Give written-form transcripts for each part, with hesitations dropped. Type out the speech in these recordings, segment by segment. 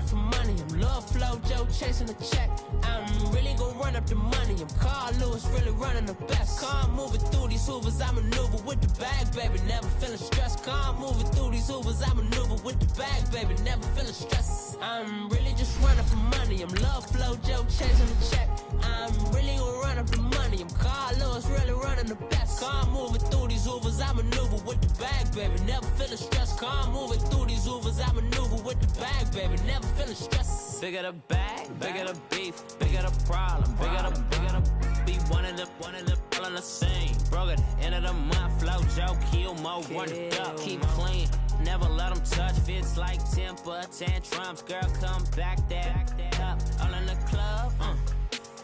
running for money. I'm Lil Flo Joe chasing the check. I'm really gon' run up the money. I'm Carl Lewis, really running the best. Calm moving through these Hoovers, I maneuver with the bag, baby. Never feeling stressed. Calm moving through these Hoovers, I maneuver with the bag, baby. Never feeling stressed. I'm really just running for money. I'm Lil Flo Joe chasing the check. I'm really gon' run up the money. I'm Carl Lewis, really running the best. Calm moving through these Hoovers, I maneuver with the bag, baby. Never feeling stressed. Calm moving through these Hoovers, I maneuver with the bag, baby. Never feeling stressed. Bigger the bag, bigger the beef, bigger the problem, bigger the be one of the all in the same. Broke at the end of the month, Flo Joe, kill more, run it up, keep clean. Never let them touch, fits like temper tantrums. Girl, come back that up, all in the club,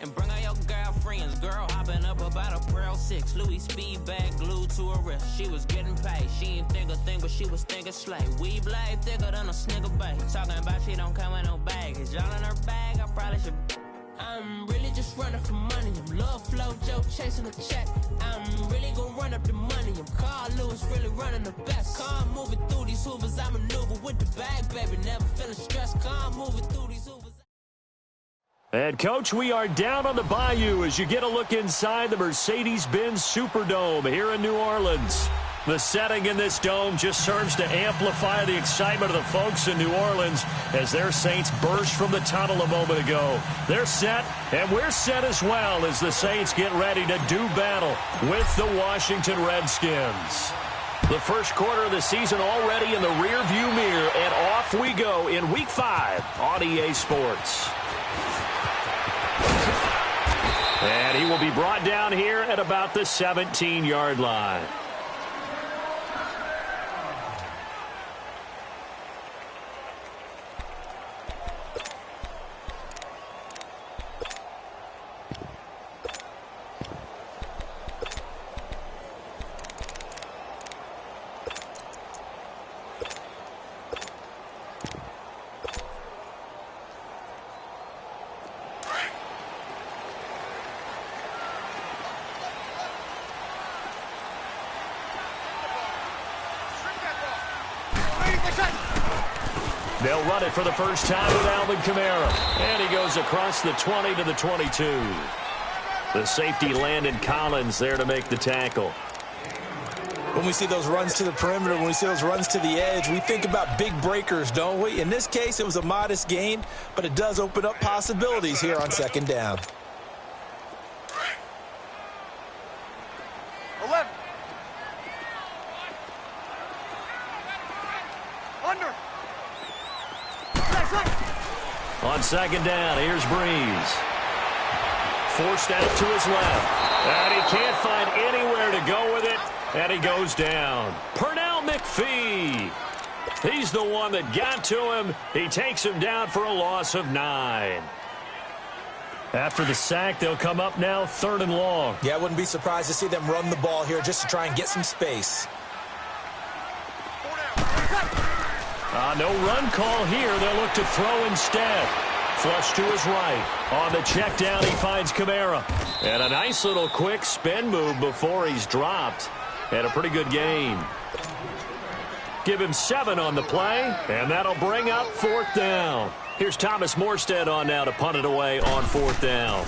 and bring all your girlfriends. Girl hopping up about a Pearl 6 Louis speed bag glued to her wrist. She was getting paid, she ain't think a thing, but she was thinking slay. We blade thicker than a snigger bag. Talking about she don't come with no baggage. Y'all in her bag, I probably should. I'm really just running for money. I'm Lil Flo Joe chasing the check. I'm really gon' run up the money. I'm Carl Lewis, really running the best. Calm moving through these Hoovers, I maneuver with the bag, baby. Never feeling stressed. Calm moving through these Hoovers. And, Coach, we are down on the bayou as you get a look inside the Mercedes-Benz Superdome here in New Orleans. The setting in this dome just serves to amplify the excitement of the folks in New Orleans as their Saints burst from the tunnel a moment ago. They're set, and we're set as well as the Saints get ready to do battle with the Washington Redskins. The first quarter of the season already in the rearview mirror, and off we go in Week 5 on EA Sports. And he will be brought down here at about the 17-yard line. They'll run it for the first time with Alvin Kamara. And he goes across the 20 to the 22. The safety Landon Collins there to make the tackle. When we see those runs to the perimeter, when we see those runs to the edge, we think about big breakers, don't we? In this case, it was a modest gain, but it does open up possibilities here on second down. 11. Under. On second down, here's Breeze. Forced out to his left. And he can't find anywhere to go with it. And he goes down. Pernell McPhee. He's the one that got to him. He takes him down for a loss of 9. After the sack, they'll come up now 3rd and long. Yeah, I wouldn't be surprised to see them run the ball here just to try and get some space. No run call here. They'll look to throw instead. Flush to his right. On the check down, he finds Kamara. And a nice little quick spin move before he's dropped. And a pretty good gain. Give him 7 on the play, and that'll bring up 4th down. Here's Thomas Morstead on now to punt it away on 4th down.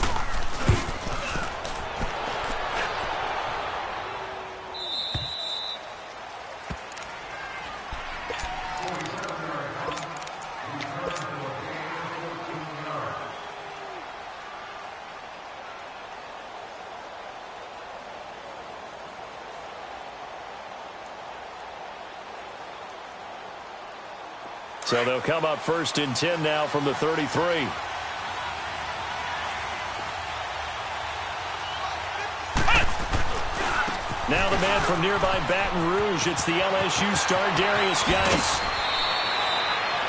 So they'll come up 1st and 10 now from the 33. Now the man from nearby Baton Rouge. It's the LSU star Darius Geis.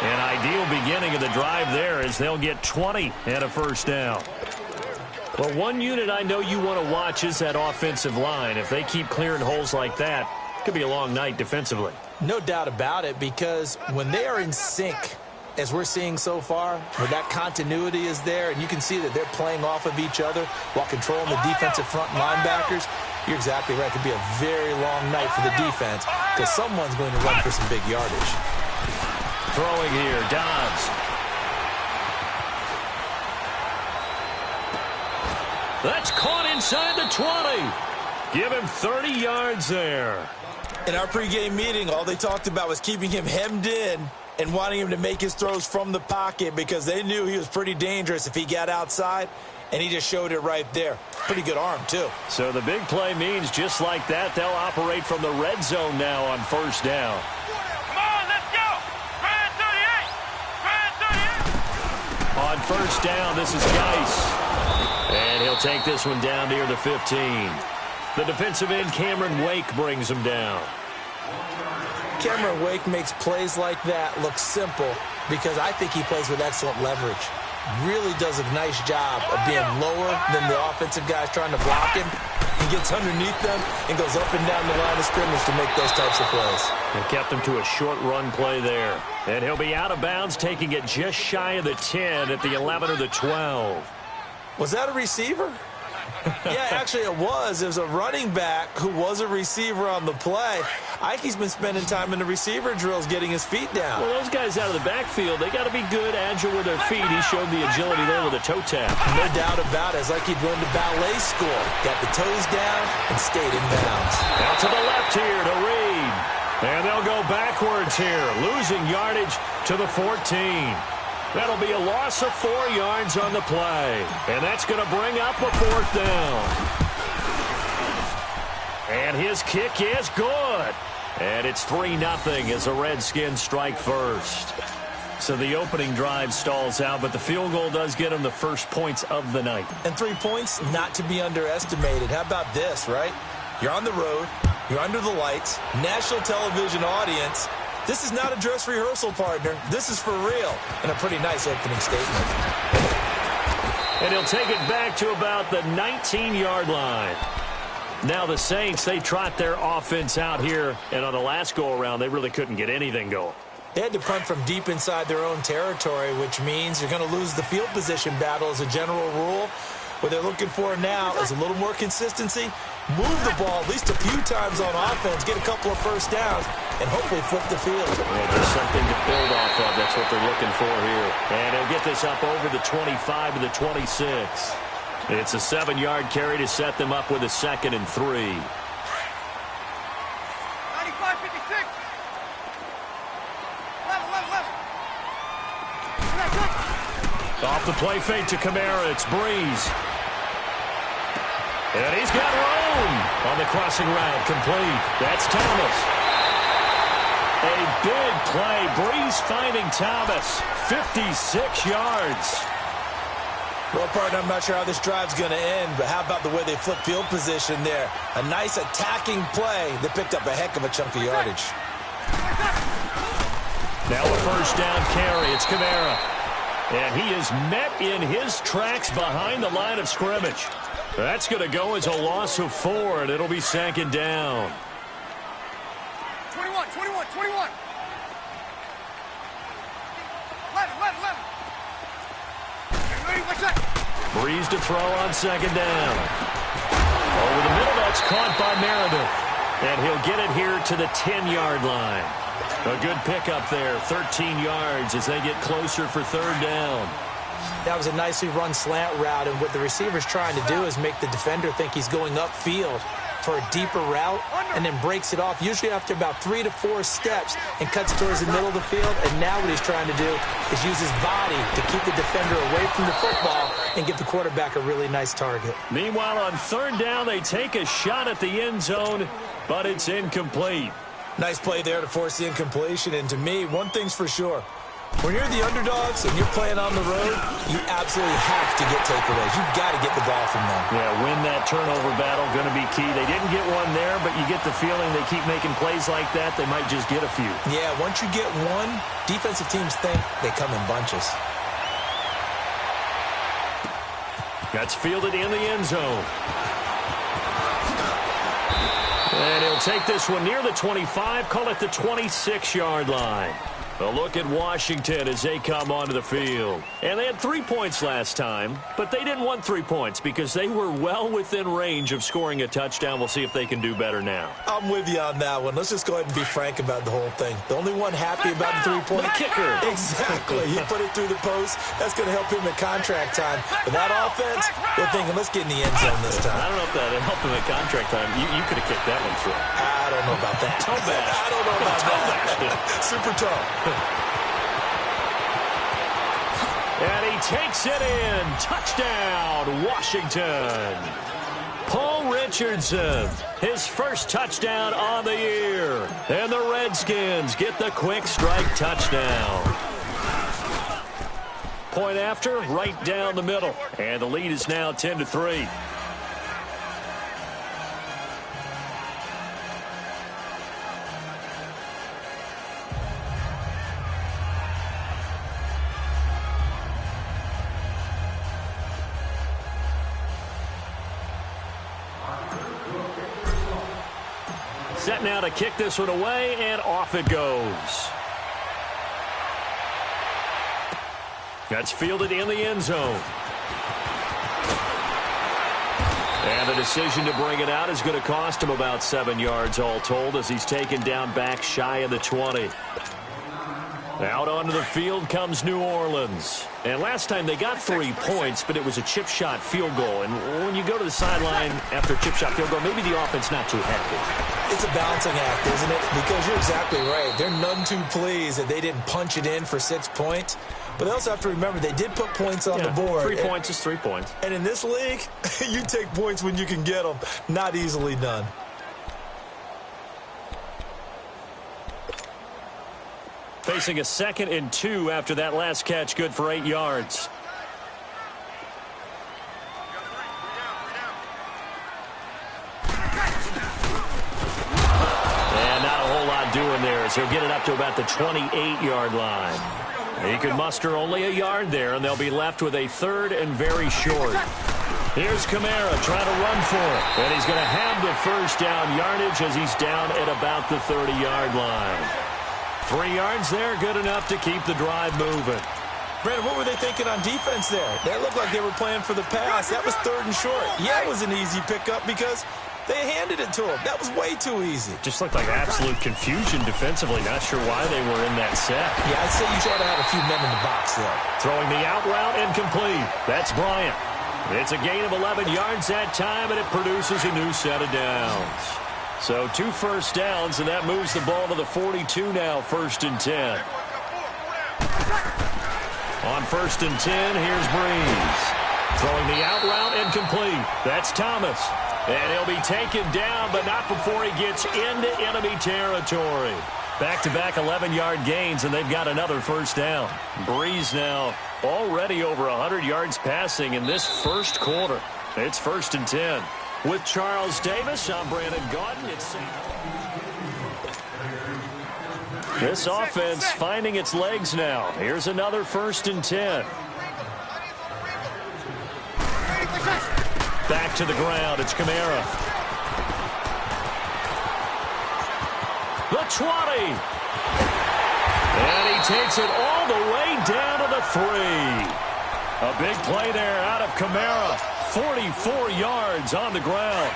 An ideal beginning of the drive there as they'll get 20 and a 1st down. Well, one unit I know you want to watch is that offensive line. If they keep clearing holes like that, it could be a long night defensively. No doubt about it, because when they are in sync, as we're seeing so far, where that continuity is there, and you can see that they're playing off of each other while controlling the defensive front linebackers, you're exactly right. It could be a very long night for the defense because someone's going to run for some big yardage. Throwing here, Dobbs. That's caught inside the 20. Give him 30 yards there. In our pregame meeting, all they talked about was keeping him hemmed in and wanting him to make his throws from the pocket because they knew he was pretty dangerous if he got outside, and he just showed it right there. Pretty good arm, too. So the big play means just like that, they'll operate from the red zone now on first down. Come on, let's go! Brand 38! On first down, this is Geis. And he'll take this one down near the 15. The defensive end, Cameron Wake, brings him down. Cameron Wake makes plays like that look simple because I think he plays with excellent leverage. Really does a nice job of being lower than the offensive guys trying to block him. He gets underneath them and goes up and down the line of scrimmage to make those types of plays. They kept him to a short run play there. And he'll be out of bounds, taking it just shy of the 10 at the 11 or the 12. Was that a receiver? Yeah, actually it was. It was a running back who was a receiver on the play. Ike's been spending time in the receiver drills getting his feet down. Well, those guys out of the backfield, they got to be good, agile with their feet. He showed the agility there with a toe tap. No doubt about it. It's like he'd run to ballet school. Got the toes down and stayed in bounds. Out to the left here to Reed. And they'll go backwards here, losing yardage to the 14. That'll be a loss of 4 yards on the play. And that's going to bring up a fourth down. And his kick is good. And it's 3-0 as the Redskins strike first. So the opening drive stalls out, but the field goal does get them the first points of the night. And 3 points, not to be underestimated. How about this, right? You're on the road. You're under the lights. National television audience. This is not a dress rehearsal, partner. This is for real. And a pretty nice opening statement. And he'll take it back to about the 19-yard line. Now the Saints, they trot their offense out here. And on the last go-around, they really couldn't get anything going. They had to punt from deep inside their own territory, which means you're going to lose the field position battle as a general rule. What they're looking for now is a little more consistency. Move the ball at least a few times on offense, get a couple of first downs, and hopefully flip the field. Yeah, there's something to build off of. That's what they're looking for here. And he'll get this up over the 25 to the 26. It's a 7-yard carry to set them up with a 2nd and 3. 95-56. Off the play fake to Kamara. It's Breeze. And he's got room on the crossing route. Complete. That's Thomas. A big play. Breeze finding Thomas. 56 yards. Well, partner, I'm not sure how this drive's going to end, but how about the way they flip field position there? A nice attacking play that picked up a heck of a chunk of yardage. Now a first down carry. It's Kamara. And he is met in his tracks behind the line of scrimmage. That's going to go as a loss of 4, and it'll be 2nd down. 21. 11. Breeze to throw on 2nd down. Over the middle, that's caught by Meredith. And he'll get it here to the 10-yard line. A good pickup there, 13 yards as they get closer for 3rd down. That was a nicely run slant route, and what the receiver's trying to do is make the defender think he's going upfield for a deeper route and then breaks it off, usually after about 3 to 4 steps, and cuts towards the middle of the field. And now what he's trying to do is use his body to keep the defender away from the football and give the quarterback a really nice target. Meanwhile, on 3rd down, they take a shot at the end zone, but it's incomplete. Nice play there to force the incompletion. And to me, one thing's for sure. When you're the underdogs and you're playing on the road, you absolutely have to get takeaways. You've got to get the ball from them. Yeah, win that turnover battle, going to be key. They didn't get one there, but you get the feeling they keep making plays like that, they might just get a few. Yeah, once you get one, defensive teams think they come in bunches. That's fielded in the end zone. And he'll take this one near the 25, call it the 26-yard line. A look at Washington as they come onto the field. And they had 3 points last time, but they didn't want 3 points because they were well within range of scoring a touchdown. We'll see if they can do better now. I'm with you on that one. Let's just go ahead and be frank about the whole thing. The only one happy about the 3-point kicker. Exactly. He put it through the post. That's going to help him at contract time. But that offense, they're thinking, let's get in the end zone this time. I don't know if that helped him at contract time. You could have kicked that one through. I don't know about that. Toe bash. I don't know about that. Super tough. And he takes it in. Touchdown, Washington. Paul Richardson, his first touchdown on the year. And the Redskins get the quick strike touchdown. Point after, right down the middle. And the lead is now 10-3. Set now to kick this one away, and off it goes. That's fielded in the end zone. And the decision to bring it out is going to cost him about 7 yards all told as he's taken down back shy of the 20. Out onto the field comes New Orleans. And last time they got 3 points, but it was a chip shot field goal. And when you go to the sideline after a chip shot field goal, maybe the offense not too happy. It's a balancing act, isn't it? Because you're exactly right. They're none too pleased that they didn't punch it in for 6 points. But they also have to remember they did put points on the board. 3 points is 3 points. And in this league, you take points when you can get them. Not easily done. Facing a 2nd and 2 after that last catch, good for 8 yards. And not a whole lot doing there as he'll get it up to about the 28-yard line. He could muster only a yard there, and they'll be left with a 3rd and very short. Here's Kamara trying to run for it. And he's going to have the first down yardage as he's down at about the 30-yard line. 3 yards there, good enough to keep the drive moving. Brandon, what were they thinking on defense there? They looked like they were playing for the pass. That was 3rd and short. Yeah, it was an easy pickup because they handed it to him. That was way too easy. Just looked like absolute confusion defensively. Not sure why they were in that set. Yeah, I'd say you ought to have a few men in the box there. Throwing the out route incomplete. That's Bryant. It's a gain of 11 yards that time, and it produces a new set of downs. So 2 first downs, and that moves the ball to the 42 now, 1st and 10. On 1st and 10, here's Breeze. Throwing the out route incomplete. That's Thomas. And he'll be taken down, but not before he gets into enemy territory. Back-to-back 11-yard gains, and they've got another first down. Breeze now already over 100 yards passing in this first quarter. It's 1st and 10. With Charles Davis, I'm Brandon Gaudin. This offense finding its legs now. Here's another 1st and 10. Back to the ground. It's Kamara. The 20. And he takes it all the way down to the 3. A big play there out of Kamara. 44 yards on the ground.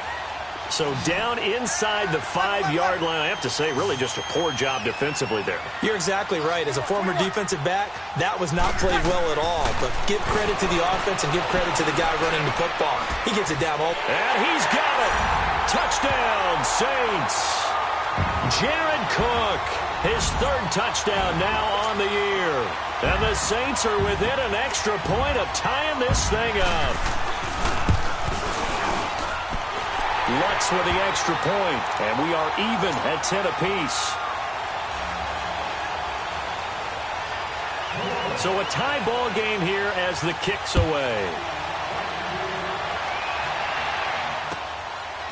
So down inside the 5-yard line. I have to say, really just a poor job defensively there. You're exactly right. As a former defensive back, that was not played well at all. But give credit to the offense and give credit to the guy running the football. He gets it down all. And he's got it. Touchdown, Saints. Jared Cook, his 3rd touchdown now on the year. And the Saints are within an extra point of tying this thing up. Lutz with the extra point, and we are even at 10 apiece. So a tie ball game here as the kick's away.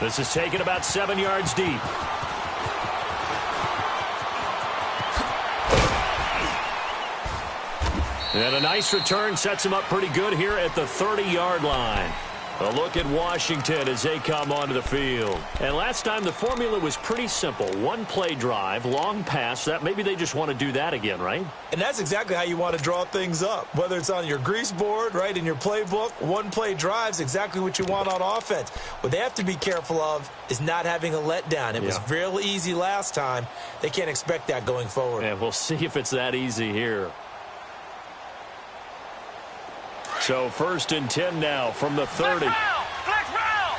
This is taken about 7 yards deep. And a nice return sets him up pretty good here at the 30-yard line. A look at Washington as they come onto the field. And last time the formula was pretty simple. One play drive, long pass. That maybe they just want to do that again, right? And that's exactly how you want to draw things up. Whether it's on your grease board, right, in your playbook, one play drive's exactly what you want on offense. What they have to be careful of is not having a letdown. It was real easy last time. They can't expect that going forward. And we'll see if it's that easy here. So 1st and 10 now from the 30. Flex round!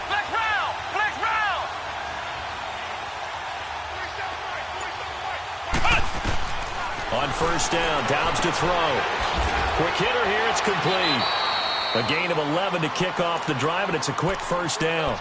Flex round! Flex round! On 1st down, Downs to throw. Quick hitter here, it's complete. A gain of 11 to kick off the drive, and it's a quick 1st down.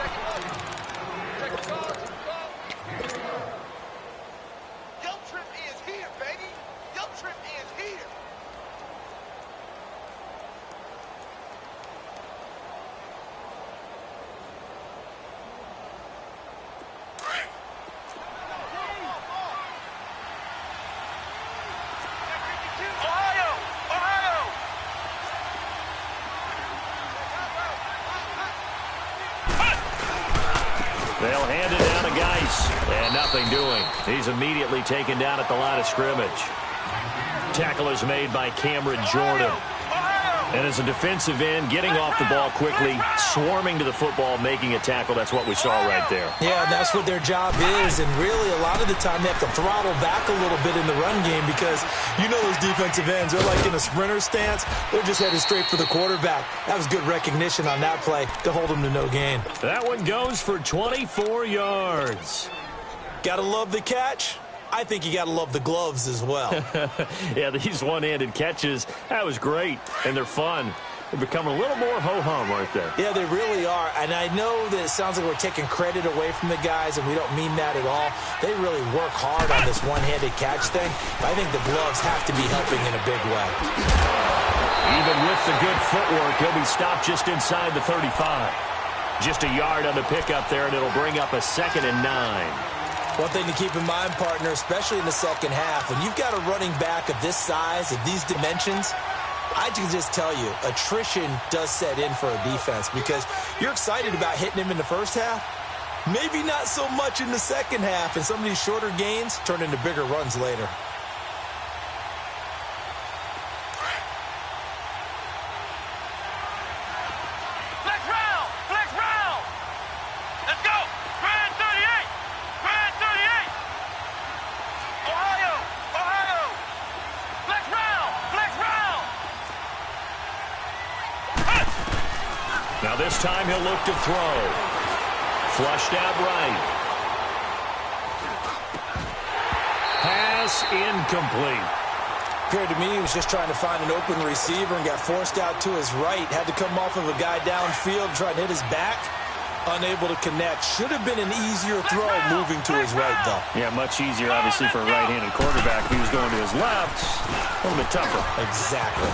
They'll hand it down to Geis. And nothing doing. He's immediately taken down at the line of scrimmage. Tackle is made by Cameron Jordan. And as a defensive end, getting off the ball quickly, swarming to the football, making a tackle, that's what we saw right there. Yeah, that's what their job is. And really, a lot of the time, they have to throttle back a little bit in the run game because you know those defensive ends, they're like in a sprinter stance. They're just headed straight for the quarterback. That was good recognition on that play to hold them to no gain. That one goes for 24 yards. Gotta love the catch. I think you got to love the gloves as well. Yeah, these one-handed catches, that was great, and they're fun. They're becoming a little more ho-hum, aren't they? Yeah, they really are, and I know that it sounds like we're taking credit away from the guys, and we don't mean that at all. They really work hard on this one-handed catch thing. I think the gloves have to be helping in a big way. Even with the good footwork, he'll be stopped just inside the 35. Just a yard on the pickup there, and it'll bring up a 2nd and 9. One thing to keep in mind, partner, especially in the second half, when you've got a running back of this size, of these dimensions, I can just tell you, attrition does set in for a defense because you're excited about hitting him in the first half. Maybe not so much in the second half, and some of these shorter gains turn into bigger runs later. Now this time he'll look to throw. Flushed out right. Pass incomplete. Appeared to me he was just trying to find an open receiver and got forced out to his right. Had to come off of a guy downfield, trying to hit his back. Unable to connect. Should have been an easier throw moving to his right, though. Yeah, much easier, obviously, for a right-handed quarterback. If he was going to his left, a little bit tougher. Exactly.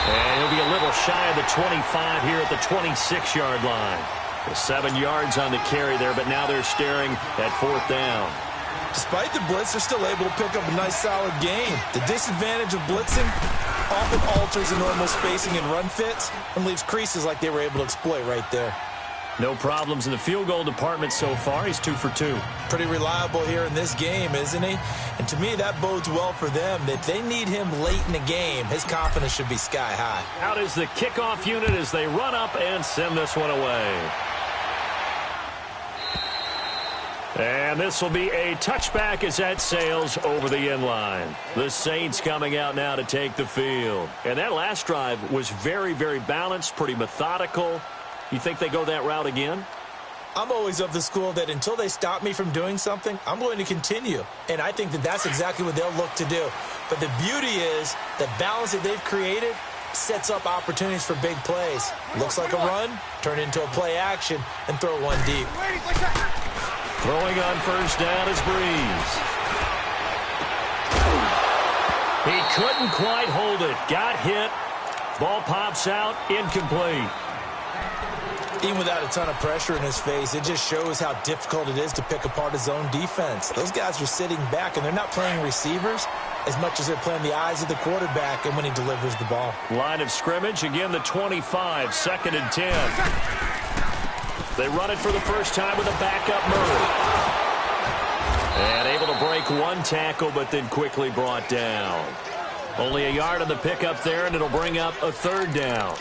And he'll be a little shy of the 25 here at the 26-yard line. With 7 yards on the carry there, but now they're staring at 4th down. Despite the blitz, they're still able to pick up a nice, solid gain. The disadvantage of blitzing often alters the normal spacing and run fits and leaves creases like they were able to exploit right there. No problems in the field goal department so far. He's 2 for 2. Pretty reliable here in this game, isn't he? And to me, that bodes well for them. If they need him late in the game, his confidence should be sky high. Out is the kickoff unit as they run up and send this one away. And this will be a touchback as that sails over the end line. The Saints coming out now to take the field. And that last drive was very, very balanced, pretty methodical. You think they go that route again? I'm always of the school that until they stop me from doing something, I'm going to continue. And I think that that's exactly what they'll look to do. But the beauty is the balance that they've created sets up opportunities for big plays. Looks like a run, turn into a play action, and throw one deep. Throwing on 1st down is Breeze. He couldn't quite hold it. Got hit. Ball pops out. Incomplete. Even without a ton of pressure in his face, it just shows how difficult it is to pick apart his own defense. Those guys are sitting back, and they're not playing receivers. as much as they're playing the eyes of the quarterback and when he delivers the ball. Line of scrimmage, again the 25, 2nd and 10. They run it for the first time with a backup Murray. And able to break one tackle, but then quickly brought down. Only a yard on the pickup there, and it'll bring up a 3rd down.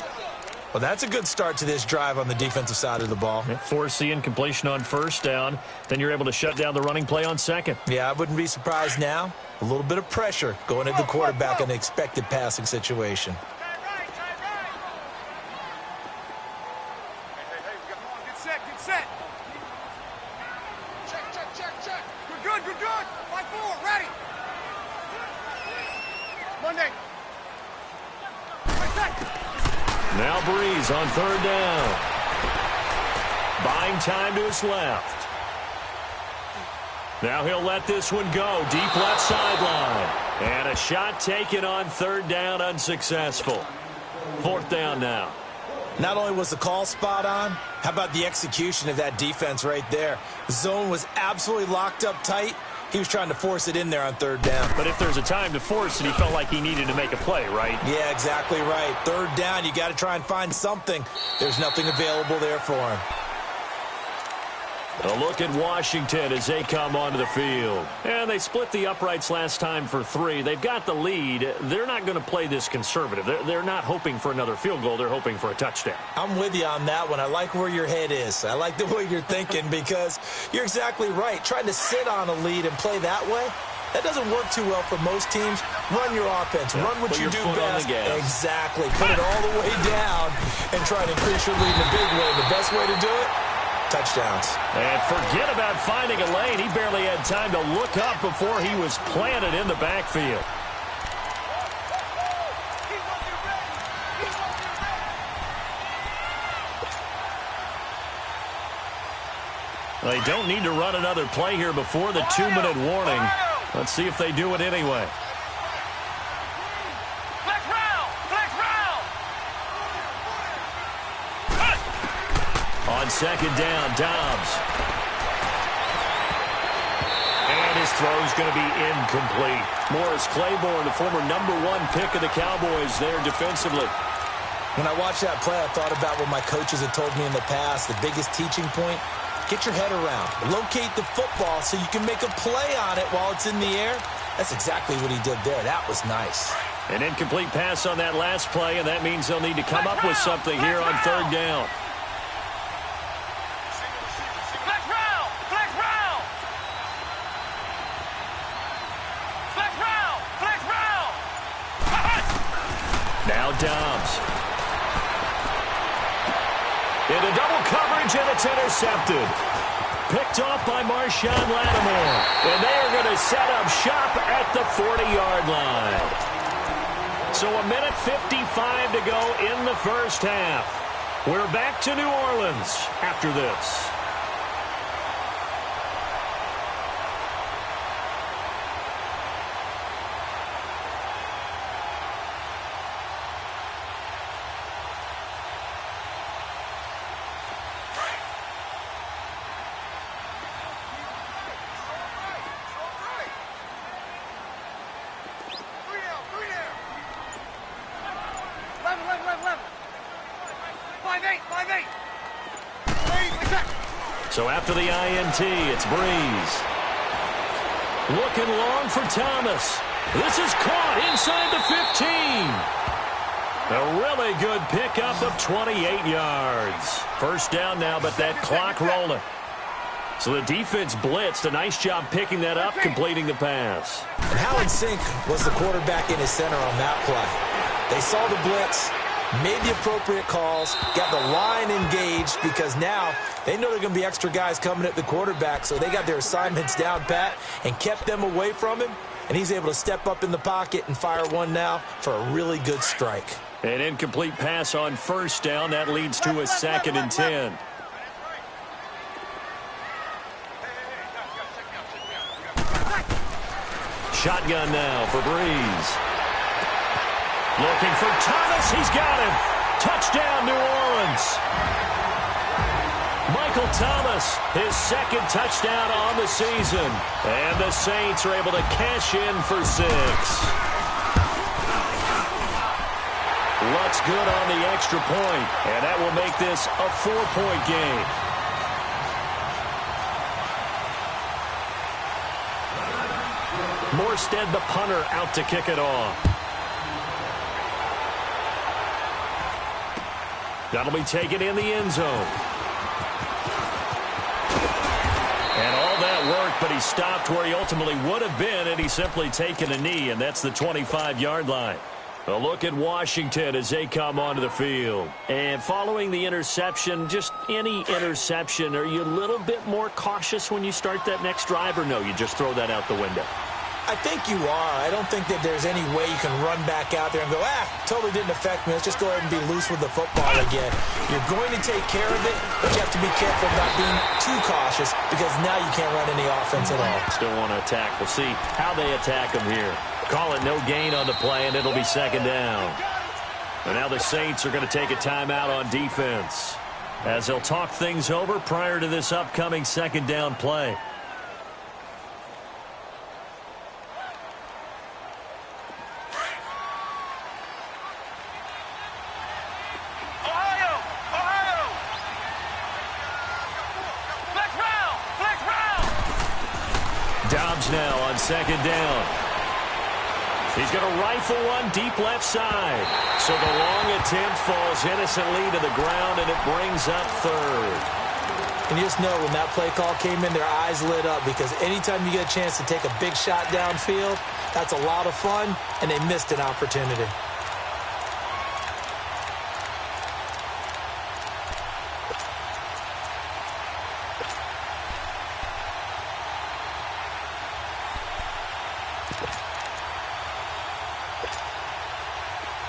Well, that's a good start to this drive on the defensive side of the ball. Force the incompletion on 1st down. Then you're able to shut down the running play on 2nd. Yeah, I wouldn't be surprised now. A little bit of pressure going at the quarterback in the expected passing situation. Get set, get set. Check. We're good. 5-4, ready. Monday. Now Breeze on 3rd down. Buying time to his left. Now he'll let this one go. Deep left sideline. And a shot taken on 3rd down, unsuccessful. 4th down now. Not only was the call spot on, how about the execution of that defense right there? The zone was absolutely locked up tight. He was trying to force it in there on 3rd down. But if there's a time to force it, he felt like he needed to make a play, right? Yeah, exactly right. 3rd down, you got to try and find something. There's nothing available there for him. A look at Washington as they come onto the field. And they split the uprights last time for 3. They've got the lead. They're not going to play this conservative. They're not hoping for another field goal. They're hoping for a touchdown. I'm with you on that one. I like where your head is. I like the way you're thinking because you're exactly right. Trying to sit on a lead and play that way, that doesn't work too well for most teams. Run your offense. Run what you do best. Exactly. Put it all the way down and try to increase your lead in a big way. The best way to do it, touchdowns. And forget about finding a lane. He barely had time to look up before he was planted in the backfield. They don't need to run another play here before the 2-minute warning. Let's see if they do it anyway. On 2nd down, Dobbs. And his throw's going to be incomplete. Morris Claiborne, the former #1 pick of the Cowboys there defensively. When I watched that play, I thought about what my coaches had told me in the past. The biggest teaching point, get your head around. Locate the football so you can make a play on it while it's in the air. That's exactly what he did there. That was nice. An incomplete pass on that last play, and that means they'll need to come up with something here on 3rd down. Now Dobbs. Into double coverage, and it's intercepted. Picked off by Marshawn Lattimore. And they are going to set up shop at the 40-yard line. So 1:55 to go in the first half. We're back to New Orleans after this. So after the INT, it's Breeze. Looking long for Thomas. This is caught inside the 15. A really good pickup of 28 yards. First down now, but that clock rolling. So the defense blitzed. A nice job picking that up, completing the pass. And how in sync was the quarterback in his center on that play? They saw the blitz, made the appropriate calls, got the line engaged because now they know there are going to be extra guys coming at the quarterback, so they got their assignments down pat and kept them away from him, and he's able to step up in the pocket and fire one now for a really good strike. An incomplete pass on first down. That leads to a 2nd and 10. Shotgun now for Breeze. Looking for Thomas. He's got him. Touchdown, New Orleans. Michael Thomas, his second touchdown on the season. And the Saints are able to cash in for 6. Luck's good on the extra point, and that will make this a 4-point game. Morstead, the punter, out to kick it off. That'll be taken in the end zone. And all that worked, but he stopped where he ultimately would have been, and he's simply taken a knee, and that's the 25-yard line. A look at Washington as they come onto the field. And following the interception, just any interception, are you a little bit more cautious when you start that next drive, or no, you just throw that out the window? I think you are. I don't think that there's any way you can run back out there and go, totally didn't affect me. Let's just go ahead and be loose with the football again. You're going to take care of it, but you have to be careful not being too cautious because now you can't run any offense at all. Still want to attack. We'll see how they attack them here. Call it no gain on the play, and it'll be second down. And now the Saints are going to take a timeout on defense as they'll talk things over prior to this upcoming second down play. Dobbs now on second down. He's going to rifle one deep left side. So the long attempt falls innocently to the ground, and it brings up third. And you just know when that play call came in, their eyes lit up because anytime you get a chance to take a big shot downfield, that's a lot of fun, and they missed an opportunity.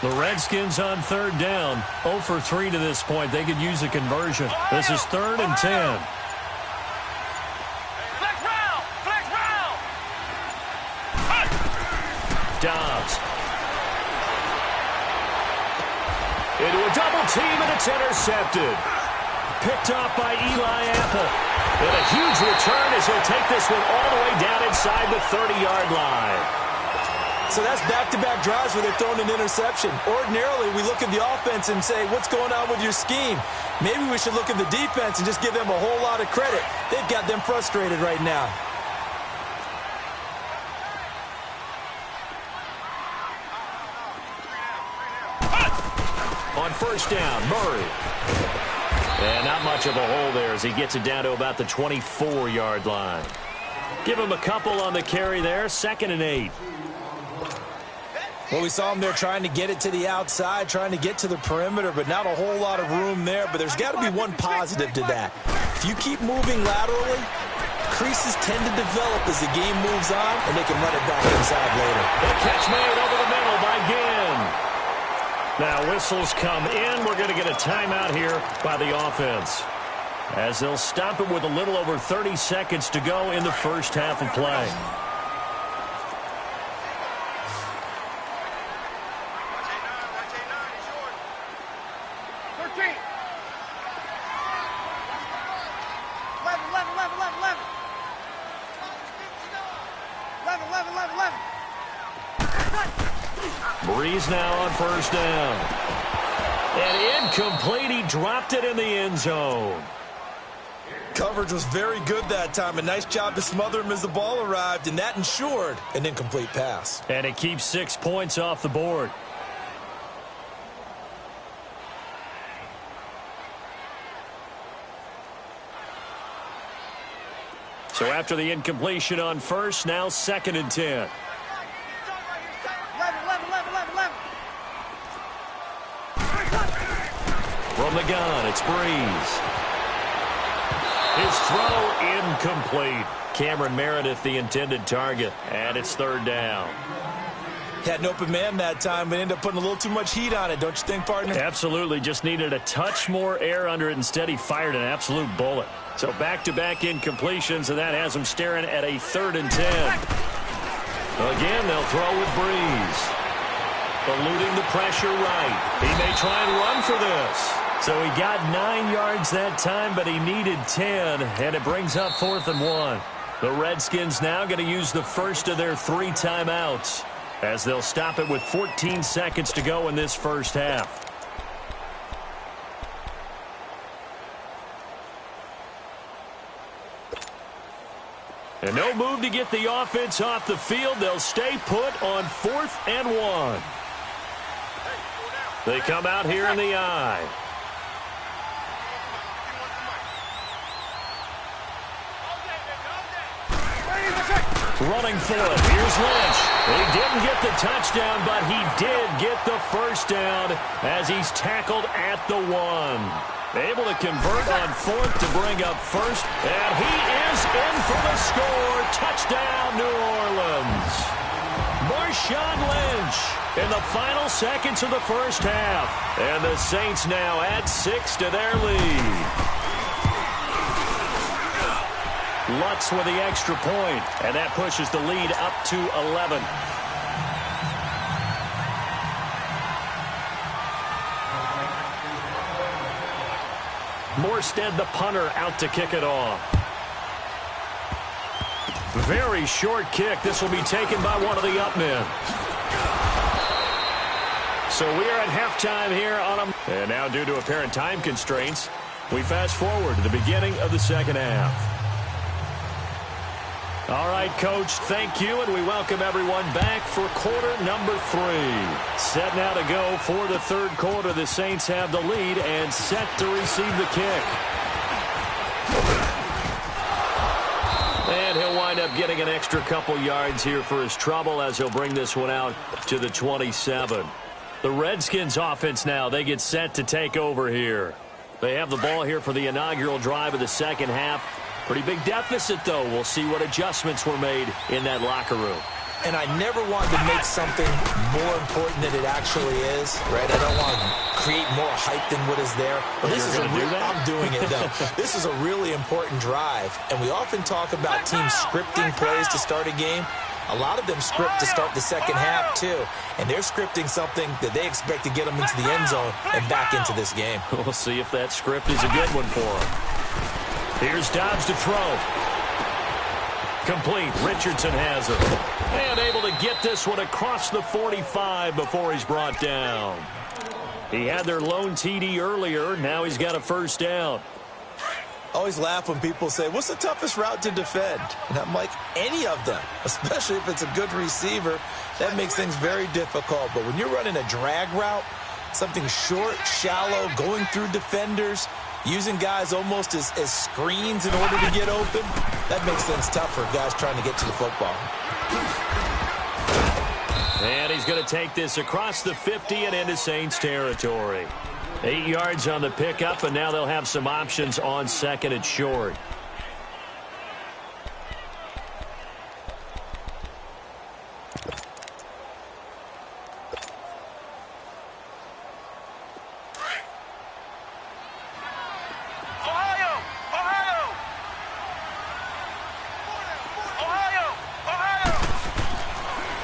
The Redskins on third down, 0 for 3 to this point. They could use a conversion. This is 3rd and 10. Flex round! Dobbs. Into a double team, and it's intercepted. Picked off by Eli Apple. And a huge return as he'll take this one all the way down inside the 30-yard line. So that's back-to-back drives where they're throwing an interception. Ordinarily, we look at the offense and say, what's going on with your scheme? Maybe we should look at the defense and just give them a whole lot of credit. They've got them frustrated right now. On first down, Murray. And not much of a hole there as he gets it down to about the 24-yard line. Give him a couple on the carry there, 2nd and 8. Well, we saw them there trying to get it to the outside, trying to get to the perimeter, but not a whole lot of room there. But there's got to be one positive to that. If you keep moving laterally, creases tend to develop as the game moves on, and they can run it back inside later. The catch made over the middle by Ginn. Now whistles come in. We're going to get a timeout here by the offense, as they'll stop it with a little over 30 seconds to go in the first half of play. Breeze now on first down. And incomplete. He dropped it in the end zone. Coverage was very good that time. A nice job to smother him as the ball arrived, and that ensured an incomplete pass. And it keeps 6 points off the board. So after the incompletion on first, now 2nd and 10. From the gun, it's Breeze. His throw incomplete. Cameron Meredith, the intended target, and it's 3rd down. Had an open man that time, but ended up putting a little too much heat on it, don't you think, partner? Absolutely. Just needed a touch more air under it. Instead, he fired an absolute bullet. So back-to-back incompletions, and that has him staring at a 3rd and 10. Again, they'll throw with Breeze. Eluding the pressure right. He may try and run for this. So he got 9 yards that time, but he needed 10, and it brings up 4th and 1. The Redskins now going to use the first of their 3 timeouts as they'll stop it with 14 seconds to go in this first half. And no move to get the offense off the field. They'll stay put on 4th and 1. They come out here in the I. Running for it. Here's Lynch. He didn't get the touchdown, but he did get the first down as he's tackled at the 1. Able to convert on 4th to bring up first. And he is in for the score. Touchdown, New Orleans. Marshawn Lynch in the final seconds of the first half. And the Saints now add 6 to their lead. Lutz with the extra point, and that pushes the lead up to 11. Morstead, the punter, out to kick it off. Very short kick. This will be taken by one of the up men. So we are at halftime here on a... And now, due to apparent time constraints, we fast forward to the beginning of the second half. All right, Coach, thank you, and we welcome everyone back for quarter number 3. Set now to go for the third quarter. The Saints have the lead and set to receive the kick. And he'll wind up getting an extra couple yards here for his trouble as he'll bring this one out to the 27. The Redskins offense now, they get set to take over here. They have the ball here for the inaugural drive of the second half. Pretty big deficit, though. We'll see what adjustments were made in that locker room. And I never wanted to make something more important than it actually is, right? I don't want to create more hype than what is there. But this is I'm doing it, though. This is a really important drive. And we often talk about teams scripting plays to start a game. A lot of them script to start the second half, too. And they're scripting something that they expect to get them into the end zone and back into this game. We'll see if that script is a good one for them. Here's Dobbs to throw. Complete. Richardson has it. And able to get this one across the 45 before he's brought down. He had their lone TD earlier. Now he's got a first down. Always laugh when people say, what's the toughest route to defend? And I'm like, any of them, especially if it's a good receiver. That makes things very difficult. But when you're running a drag route, something short, shallow, going through defenders, using guys almost as screens in order to get open, that makes things tough for guys trying to get to the football. And he's going to take this across the 50 and into Saints territory. 8 yards on the pickup, and now they'll have some options on second and short.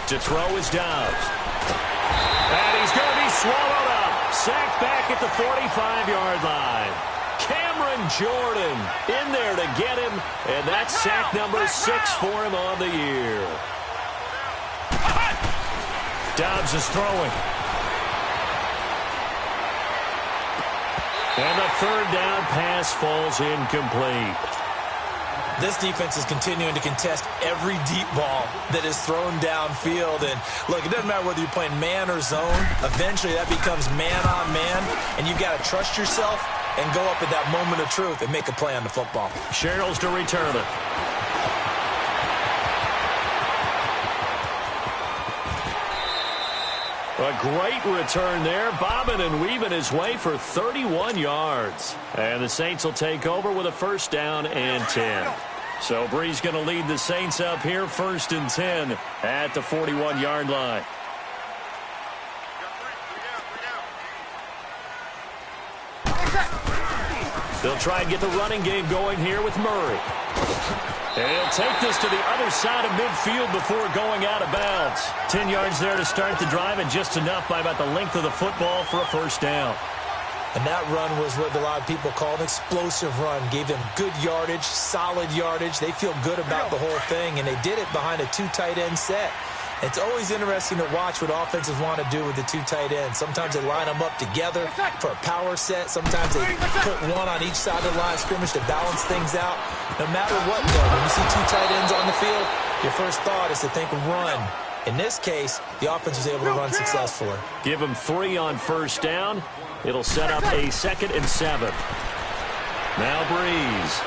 To throw is Dobbs. And he's going to be swallowed up. Sacked back at the 45-yard line. Cameron Jordan in there to get him. And that's sack number 6 for him on the year. Dobbs is throwing. And the third down pass falls incomplete. This defense is continuing to contest every deep ball that is thrown downfield. And, look, it doesn't matter whether you're playing man or zone. Eventually, that becomes man-on-man, and you've got to trust yourself and go up at that moment of truth and make a play on the football. Sherrills to return it. A great return there, bobbing and weaving his way for 31 yards. And the Saints will take over with a first down and 10. So Bree's going to lead the Saints up here, 1st and 10 at the 41-yard line. They'll try and get the running game going here with Murray. And he'll take this to the other side of midfield before going out of bounds. 10 yards there to start the drive, and just enough by about the length of the football for a first down. And that run was what a lot of people call an explosive run. Gave them good yardage, solid yardage. They feel good about the whole thing, and they did it behind a 2 tight end set. It's always interesting to watch what offenses want to do with the 2 tight ends. Sometimes they line them up together for a power set. Sometimes they put one on each side of the line of scrimmage to balance things out. No matter what, though, when you see 2 tight ends on the field, your first thought is to think run. In this case, the offense was able to run successfully. Give them 3 on first down. It'll set up a 2nd and 7. Now Breeze.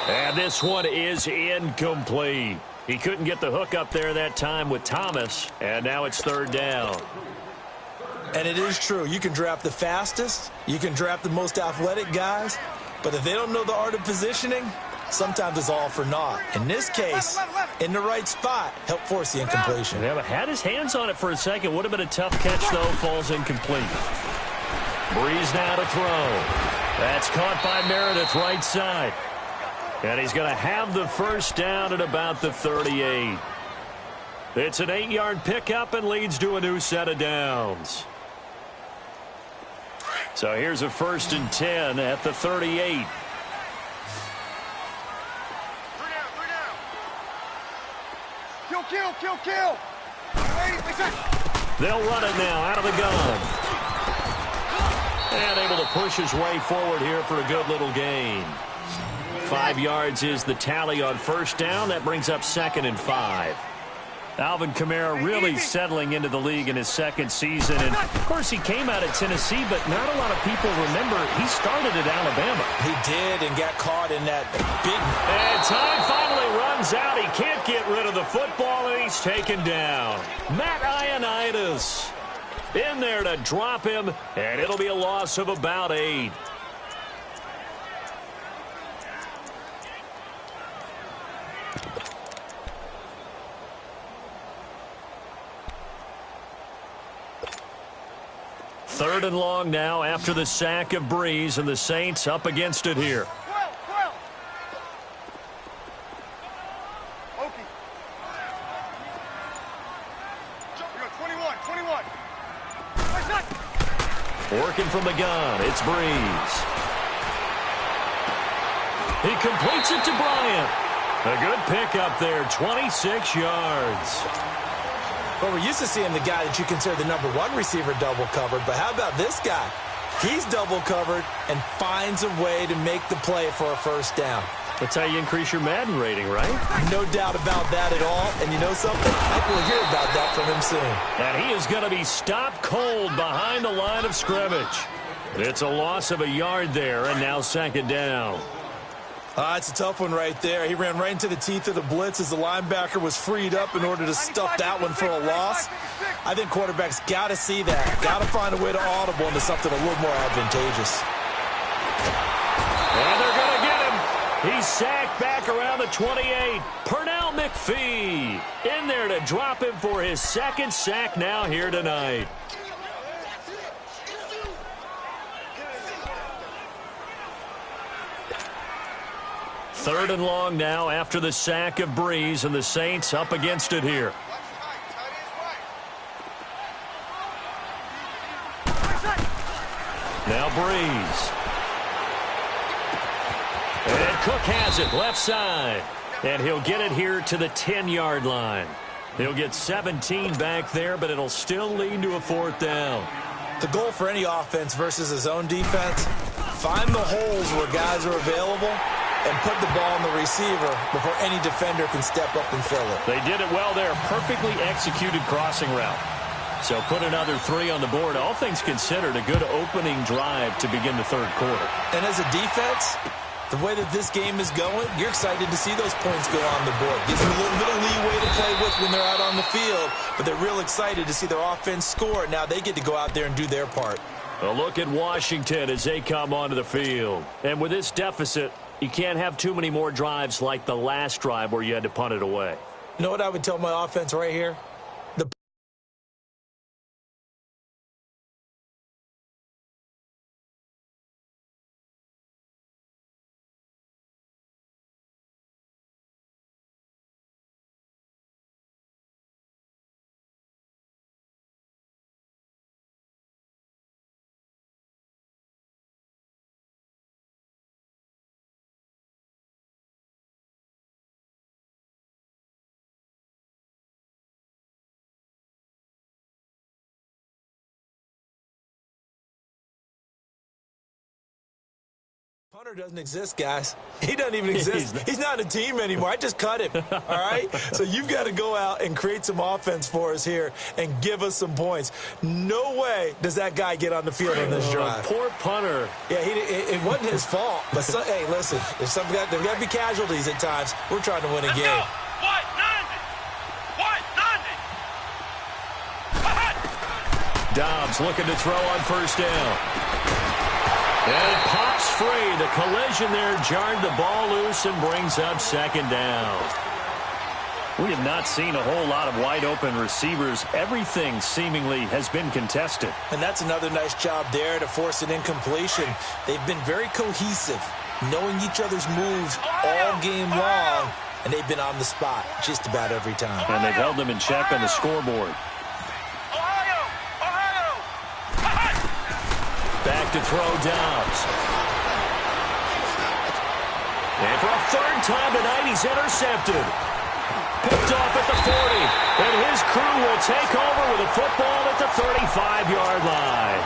And this one is incomplete. He couldn't get the hook up there that time with Thomas, and now it's 3rd down. And it is true. You can draft the fastest. You can draft the most athletic guys. But if they don't know the art of positioning, sometimes it's all for naught. In this case, in the right spot, help force the incompletion. Yeah, but had his hands on it for a second. Would have been a tough catch, though. Falls incomplete. Breeze now to throw. That's caught by Meredith right side. And he's going to have the first down at about the 38. It's an 8-yard pickup and leads to a new set of downs. So here's a 1st and 10 at the 38. Kill. They'll run it now out of the gun. And able to push his way forward here for a good little gain. 5 yards is the tally on first down. That brings up 2nd and 5. Alvin Kamara really settling into the league in his 2nd season. And, of course, he came out of Tennessee, but not a lot of people remember he started at Alabama. He did and got caught in that big... And time finally runs out. He can't get rid of the football, and he's taken down. Matt Ioannidis in there to drop him, and it'll be a loss of about 8. Third and long now after the sack of Breeze, and the Saints up against it here. 21. Working from the gun, it's Breeze. He completes it to Bryant. A good pickup there, 26 yards. Well, we're used to seeing the guy that you consider the number 1 receiver double covered, but how about this guy? He's double covered and finds a way to make the play for a first down. That's how you increase your Madden rating, right? No doubt about that at all. And you know something? I think we'll hear about that from him soon. And he is going to be stopped cold behind the line of scrimmage. It's a loss of a yard there, and now 2nd down. It's a tough one right there. He ran right into the teeth of the blitz as the linebacker was freed up in order to stuff that one for a loss. I think quarterbacks got to see that. Got to find a way to audible into something a little more advantageous. And they're going to get him. He's sacked back around the 28. Pernell McPhee in there to drop him for his 2nd sack now here tonight. Third and long now after the sack of Breeze, and the Saints up against it here. Now Breeze. And Cook has it left side. And he'll get it here to the 10-yard line. He'll get 17 back there, but it'll still lead to a 4th down. The goal for any offense versus his own defense, find the holes where guys are available and put the ball on the receiver before any defender can step up and fill it. They did it well there. Perfectly executed crossing route. So put another 3 on the board. All things considered, a good opening drive to begin the 3rd quarter. And as a defense, the way that this game is going, you're excited to see those points go on the board. Gives them a little bit of leeway to play with when they're out on the field, but they're real excited to see their offense score. Now they get to go out there and do their part. A look at Washington as they come onto the field. And with this deficit, you can't have too many more drives like the last drive where you had to punt it away. You know what I would tell my offense right here? Hunter doesn't exist, guys. He doesn't even exist. He's not a team anymore. I just cut him, all right? So you've got to go out and create some offense for us here and give us some points. No way does that guy get on the field on this drive. Poor punter. Yeah, it wasn't his fault. But, hey, listen, there's got to be casualties at times. We're trying to win a game. Dobbs looking to throw on first down. And it pops free. The collision there jarred the ball loose and brings up second down. We have not seen a whole lot of wide-open receivers. Everything seemingly has been contested. And that's another nice job there to force an incompletion. They've been very cohesive, knowing each other's moves all game long, and they've been on the spot just about every time. And they've held them in check on the scoreboard. Back to throw Dobbs. And for a third time tonight, he's intercepted. Picked off at the 40. And his crew will take over with a football at the 35-yard line.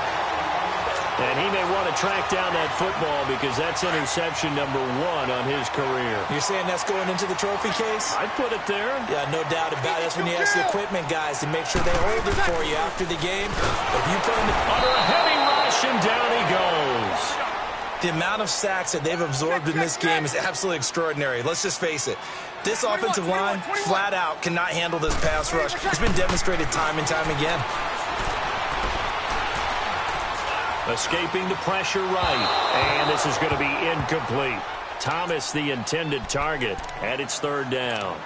And he may want to track down that football because that's interception number 1 on his career. You're saying that's going into the trophy case? I'd put it there. Yeah, no doubt about it. That's when you ask the equipment guys to make sure they hold it for you after the game. If you put them under a heavy rush, and down he goes. The amount of sacks that they've absorbed in this game is absolutely extraordinary. Let's just face it. This offensive line, flat out, cannot handle this pass rush. It's been demonstrated time and time again. Escaping the pressure right. And this is going to be incomplete. Thomas, the intended target, and it's third down.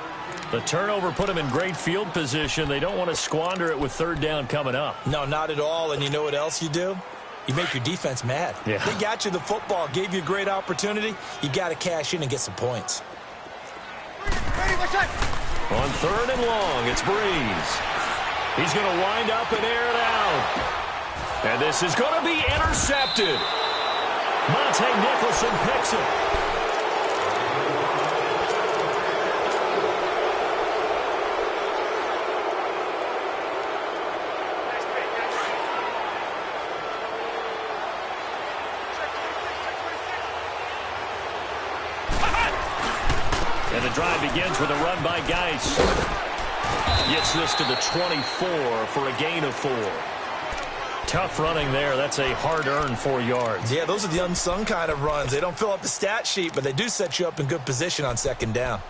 The turnover put them in great field position. They don't want to squander it with third down coming up. No, not at all. And you know what else you do? You make your defense mad. Yeah. They got you the football, gave you a great opportunity. You got to cash in and get some points. On third and long, it's Breeze. He's going to wind up and air it out. And this is going to be intercepted. Monte Nicholson picks it. And the drive begins with a run by Geis. Gets this to the 24 for a gain of 4. Tough running there. That's a hard-earned 4 yards. Yeah, those are the unsung kind of runs. They don't fill up the stat sheet, but they do set you up in good position on second down.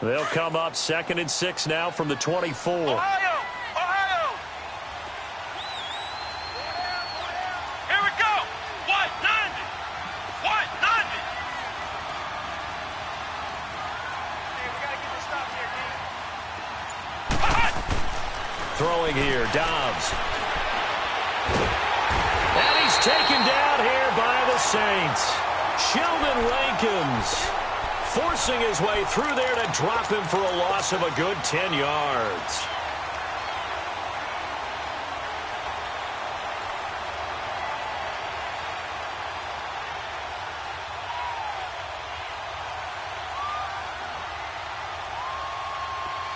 They'll come up 2nd and 6 now from the 24. Throwing here, Dobbs. And he's taken down here by the Saints. Sheldon Rankins forcing his way through there to drop him for a loss of a good 10 yards.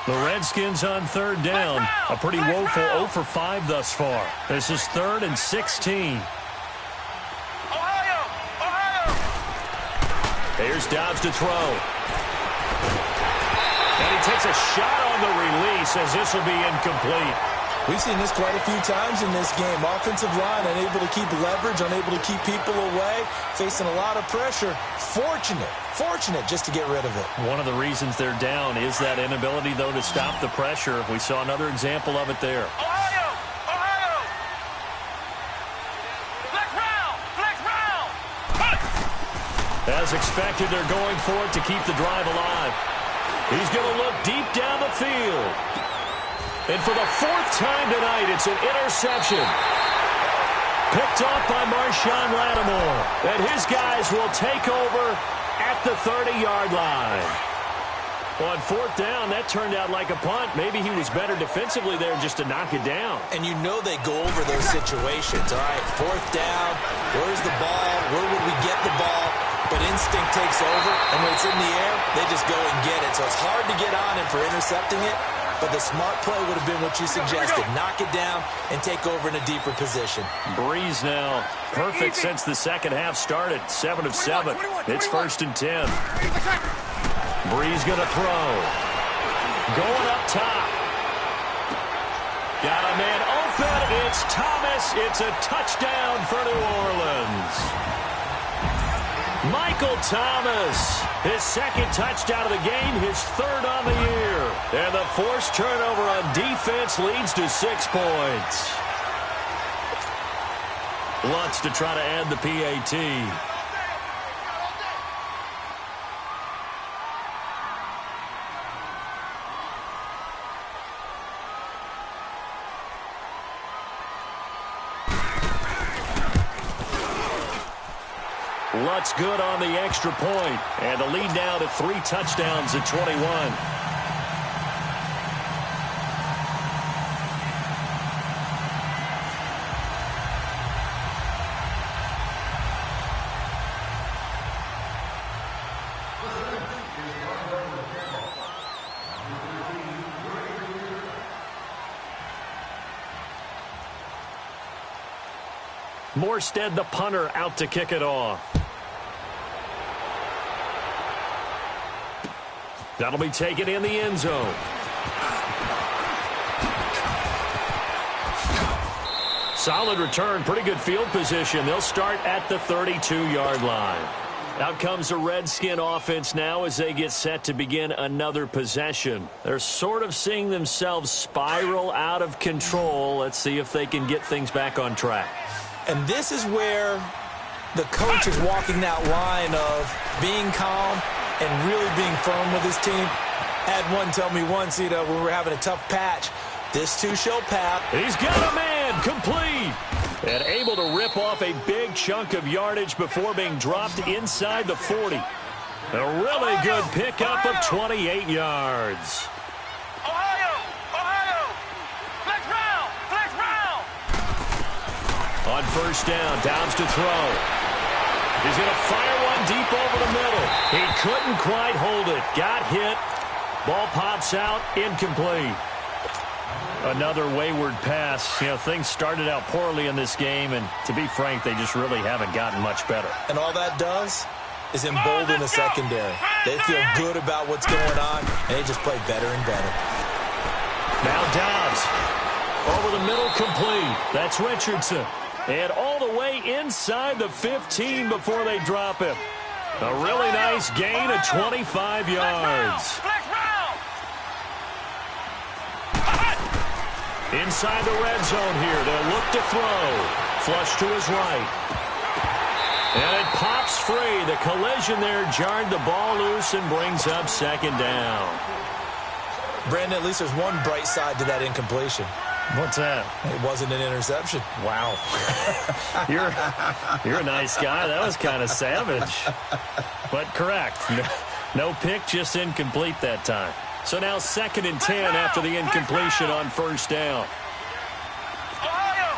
The Redskins on third down. A pretty woeful 0 for 5 thus far. This is 3rd and 16. Here's Dobbs to throw. And he takes a shot on the release as this will be incomplete. We've seen this quite a few times in this game. Offensive line unable to keep leverage, unable to keep people away, facing a lot of pressure. Fortunate just to get rid of it. One of the reasons they're down is that inability, though, to stop the pressure. We saw another example of it there. As expected, they're going for it to keep the drive alive. He's going to look deep down the field. And for the 4th time tonight, it's an interception. Picked off by Marshawn Lattimore. And his guys will take over at the 30-yard line. On 4th down, that turned out like a punt. Maybe he was better defensively there just to knock it down. And you know they go over those situations. All right, 4th down. Where's the ball? Where would we get the ball? but instinct takes over, and when it's in the air, they just go and get it. So it's hard to get on him for intercepting it, but the smart play would have been what you suggested. Knock it down and take over in a deeper position. Breeze now perfect since the second half started. 7 of 7. It's 1st and 10. Breeze going to throw. Going up top. Got a man open. It's Thomas. It's a touchdown for New Orleans. Michael Thomas, his second touchdown of the game, his 3rd on the year. And the forced turnover on defense leads to 6 points. Lutz to try to add the PAT. Lutz good on the extra point, and the lead now to 3 touchdowns at 21. Morstead, the punter, out to kick it off. That'll be taken in the end zone. Solid return, pretty good field position. They'll start at the 32-yard line. Out comes the Redskin offense now as they get set to begin another possession. They're sort of seeing themselves spiral out of control. Let's see if they can get things back on track. And this is where the coach is walking that line of being calm and really being firm with his team. Had one tell me once, when we were having a tough patch, this too shall pass. He's got a man, complete. And able to rip off a big chunk of yardage before being dropped inside the 40. A really good pickup of 28 yards. Ohio! Flex round! On first down, Downs to throw. He's going to fire one deep over the middle. He couldn't quite hold it. Got hit. Ball pops out, incomplete. Another wayward pass. Things started out poorly in this game, and to be frank, they just really haven't gotten much better. And all that does is embolden the secondary. They feel good about what's going on, and they just play better and better. Now Dobbs. Over the middle, complete. That's Richardson. And all the way inside the 15 before they drop him. A really nice gain of 25 yards. Inside the red zone here. They'll look to throw. Flush to his right. And it pops free. The collision there jarred the ball loose and brings up 2nd down. Brandon, at least there's one bright side to that incompletion. What's that? It wasn't an interception. Wow. You're a nice guy. That was kind of savage. But correct. No pick, just incomplete that time. So now 2nd and 10 after the incompletion on first down. Ohio!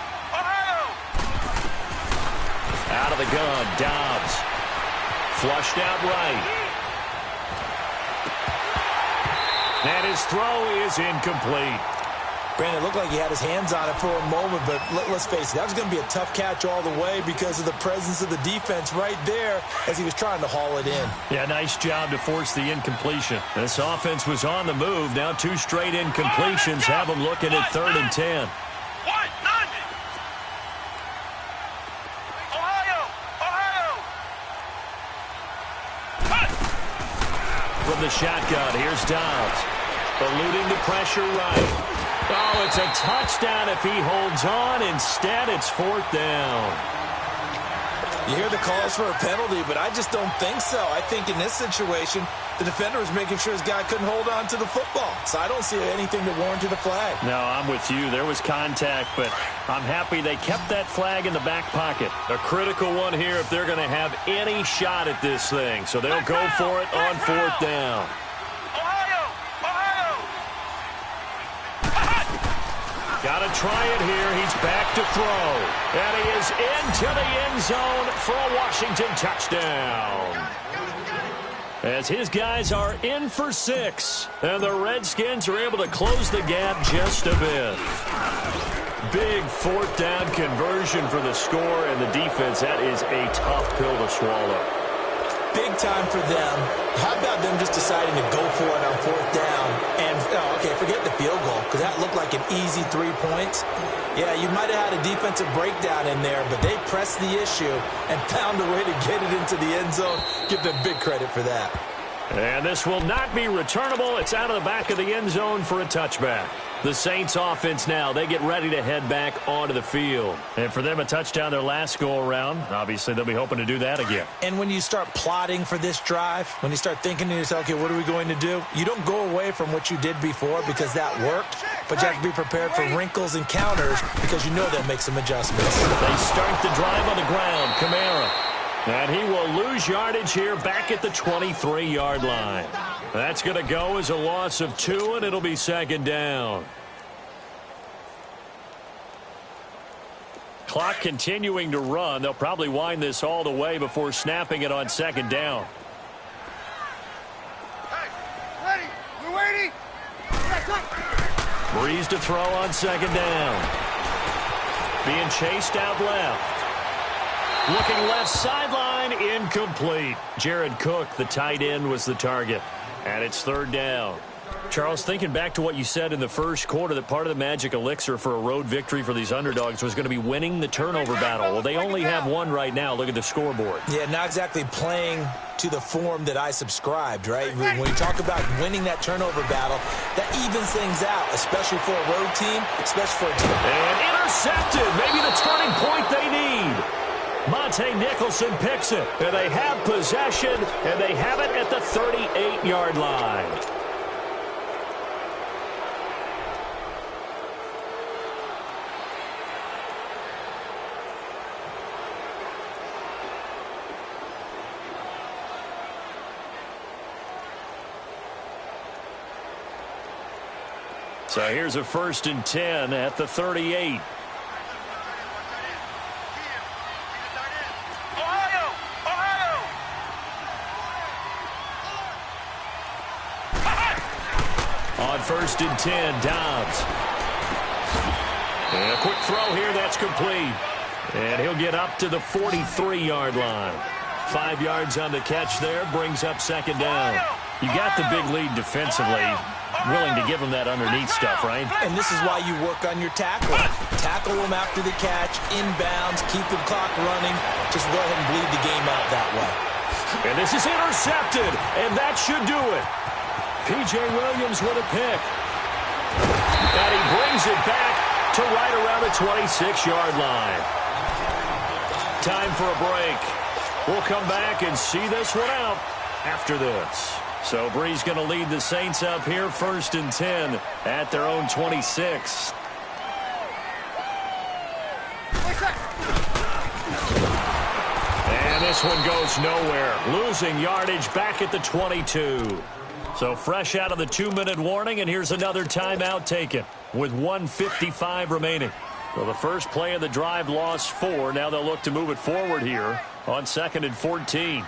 Out of the gun, Dobbs. Flushed out right. And his throw is incomplete. Brandon, it looked like he had his hands on it for a moment, but let's face it, that was going to be a tough catch all the way because of the presence of the defense right there as he was trying to haul it in. Yeah, nice job to force the incompletion. This offense was on the move. Now 2 straight incompletions have them looking at 3rd and 10. From the shotgun, here's Dobbs. Eluding the pressure right. Oh, it's a touchdown if he holds on. Instead, it's 4th down. You hear the calls for a penalty, but I just don't think so. I think in this situation, the defender was making sure his guy couldn't hold on to the football. So I don't see anything that warranted a flag. No, I'm with you. There was contact, but I'm happy they kept that flag in the back pocket. A critical one here if they're going to have any shot at this thing. So they'll go for it on 4th down. Got a try it here. He's back to throw. And he is into the end zone for a Washington touchdown. As his guys are in for 6. And the Redskins are able to close the gap just a bit. Big fourth down conversion for the score, and the defense, that is a tough pill to swallow. Big time for them. How about them just deciding to go for it on fourth down? And, okay, forget the field goal, because that looked like an easy 3 points. Yeah, you might have had a defensive breakdown in there, but they pressed the issue and found a way to get it into the end zone. Give them big credit for that. And this will not be returnable. It's out of the back of the end zone for a touchback. The Saints offense now, they get ready to head back onto the field. And for them, a touchdown their last go-around. Obviously, they'll be hoping to do that again. And when you start plotting for this drive, when you start thinking to yourself, okay, what are we going to do? You don't go away from what you did before because that worked, but you have to be prepared for wrinkles and counters because you know they'll make some adjustments. They start the drive on the ground. Kamara. And he will lose yardage here back at the 23-yard line. That's going to go as a loss of 2, and it'll be second down. Clock continuing to run. They'll probably wind this all the way before snapping it on second down. Hey, ready? We're waiting. Breeze to throw on second down. Being chased out left. Looking left sideline, incomplete. Jared Cook, the tight end, was the target. And it's third down. Charles, thinking back to what you said in the first quarter, that part of the magic elixir for a road victory for these underdogs was going to be winning the turnover battle. Well, they only have one right now. Look at the scoreboard. Yeah, not exactly playing to the form that I subscribed, right? When you talk about winning that turnover battle, that evens things out, especially for a road team, especially for a team. And intercepted. Maybe the turning point they need. Monte Nicholson picks it, and they have possession, and they have it at the 38-yard line. So here's a 1st and 10 at the 38. On 1st and 10, Dobbs. And a quick throw here, that's complete. And he'll get up to the 43-yard line. 5 yards on the catch there, brings up second down. You got the big lead defensively. Willing to give him that underneath stuff, right? And this is why you work on your tackle. Tackle him after the catch, inbounds, keep the clock running. Just go ahead and bleed the game out that way. And this is intercepted, and that should do it. P.J. Williams with a pick. And he brings it back to right around the 26-yard line. Time for a break. We'll come back and see this one out after this. So Breeze going to lead the Saints up here, 1st and 10 at their own 26. And this one goes nowhere. Losing yardage back at the 22. So fresh out of the 2-minute warning, and here's another timeout taken with 1:55 remaining. So the first play of the drive lost 4. Now they'll look to move it forward here on 2nd and 14.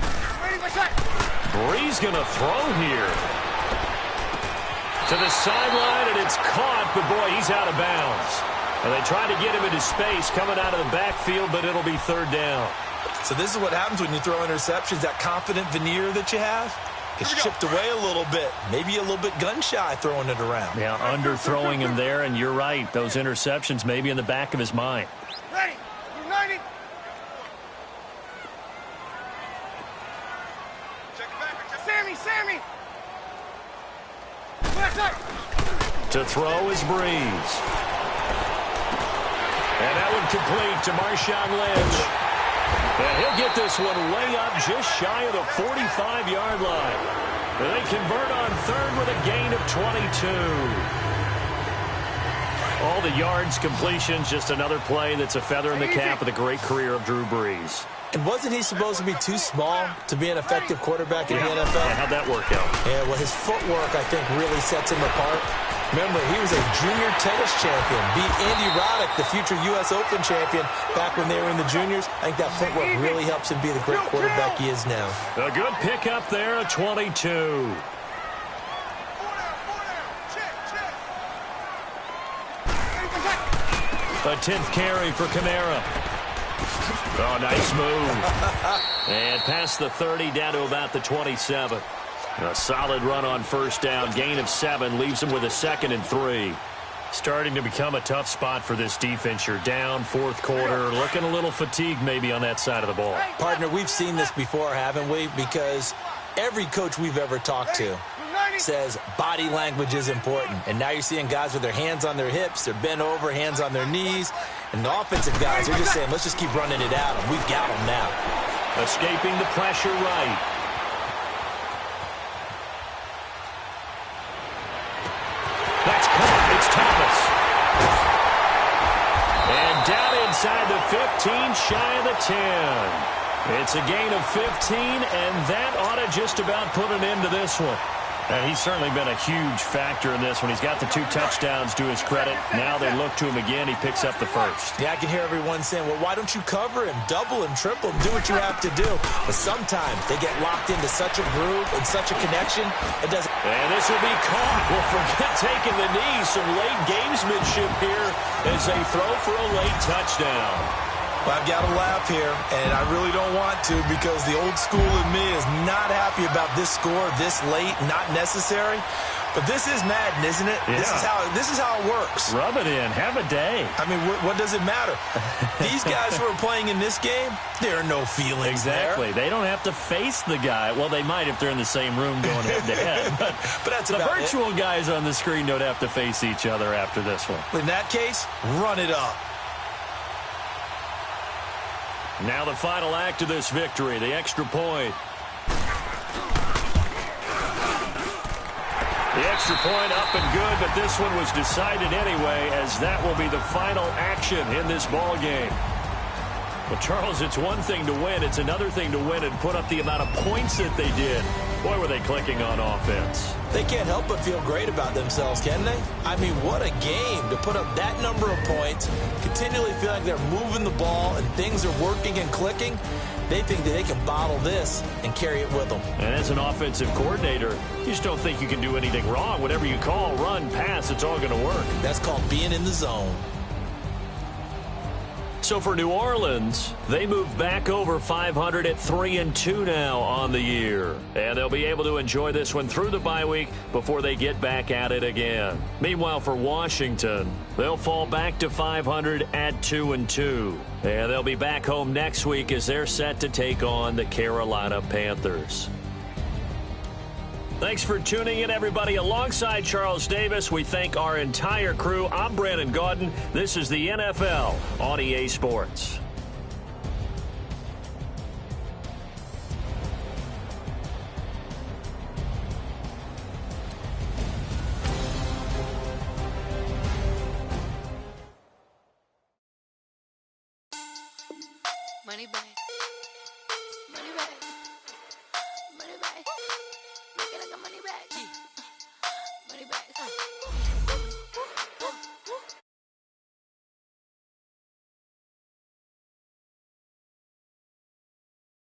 Breeze going to throw here to the sideline, and it's caught, but boy, he's out of bounds. And they try to get him into space coming out of the backfield, but it'll be third down. So this is what happens when you throw interceptions. That confident veneer that you have gets chipped away a little bit. Maybe a little bit gun-shy throwing it around. Yeah, underthrowing him there, and you're right. Those interceptions may be in the back of his mind. Ready. United. Sammy. To throw is Breeze. And that one complete to Marshawn Lynch. And he'll get this one way up just shy of the 45-yard line. And they convert on 3rd with a gain of 22. All the yards, completions, just another play that's a feather in the cap of the great career of Drew Brees. And wasn't he supposed to be too small to be an effective quarterback in the NFL? Yeah, how'd that work out? Yeah, well, his footwork, I think, really sets him apart. Remember, he was a junior tennis champion, beat Andy Roddick, the future U.S. Open champion, back when they were in the juniors. I think that footwork really helps him be the great quarterback he is now. A good pickup there at 22. A 10th carry for Kamara. Oh, nice move. And past the 30, down to about the 27. A solid run on first down. Gain of 7 leaves him with a 2nd and 3. Starting to become a tough spot for this defense. You're down, fourth quarter. Looking a little fatigued maybe on that side of the ball. Partner, we've seen this before, haven't we? Because every coach we've ever talked to says body language is important. And now you're seeing guys with their hands on their hips, they're bent over, hands on their knees. And the offensive guys are just saying, let's just keep running it at them. We've got them now. Escaping the pressure right. That's caught. It's Thomas. And down inside the 15, shy of the 10. It's a gain of 15, and that ought to just about put an end to this one. And he's certainly been a huge factor in this one. He's got the 2 touchdowns to his credit. Now they look to him again. He picks up the first. Yeah, I can hear everyone saying, well, why don't you cover him, double him, triple him, do what you have to do. But sometimes they get locked into such a groove and such a connection, it doesn't. And this will be caught. Well, forget taking the knee. Some late gamesmanship here as they throw for a late touchdown. Well, I've got to laugh here, and I really don't want to because the old school in me is not happy about this score this late, not necessary. But this is Madden, isn't it? Yeah. This is how it works. Rub it in. Have a day. I mean, what does it matter? These guys who are playing in this game, there are no feelings Exactly. there. They don't have to face the guy. Well, they might if they're in the same room going head-to-head. But that's the about virtual guys on the screen don't have to face each other after this one. In that case, run it up. Now the final act of this victory, the extra point. The extra point up and good, but this one was decided anyway, as that will be the final action in this ball game. Well, Charles, it's one thing to win. It's another thing to win and put up the amount of points that they did. Boy, were they clicking on offense. They can't help but feel great about themselves, can they? I mean, what a game to put up that number of points, continually feel like they're moving the ball and things are working and clicking. They think that they can bottle this and carry it with them. And as an offensive coordinator, you just don't think you can do anything wrong. Whatever you call, run, pass, it's all going to work. That's called being in the zone. So for New Orleans, they move back over 500 at 3-2 now on the year. And they'll be able to enjoy this one through the bye week before they get back at it again. Meanwhile, for Washington, they'll fall back to 500 at 2-2. And they'll be back home next week as they're set to take on the Carolina Panthers. Thanks for tuning in, everybody. Alongside Charles Davis, we thank our entire crew. I'm Brandon Gaudin. This is the NFL on EA Sports. Money back.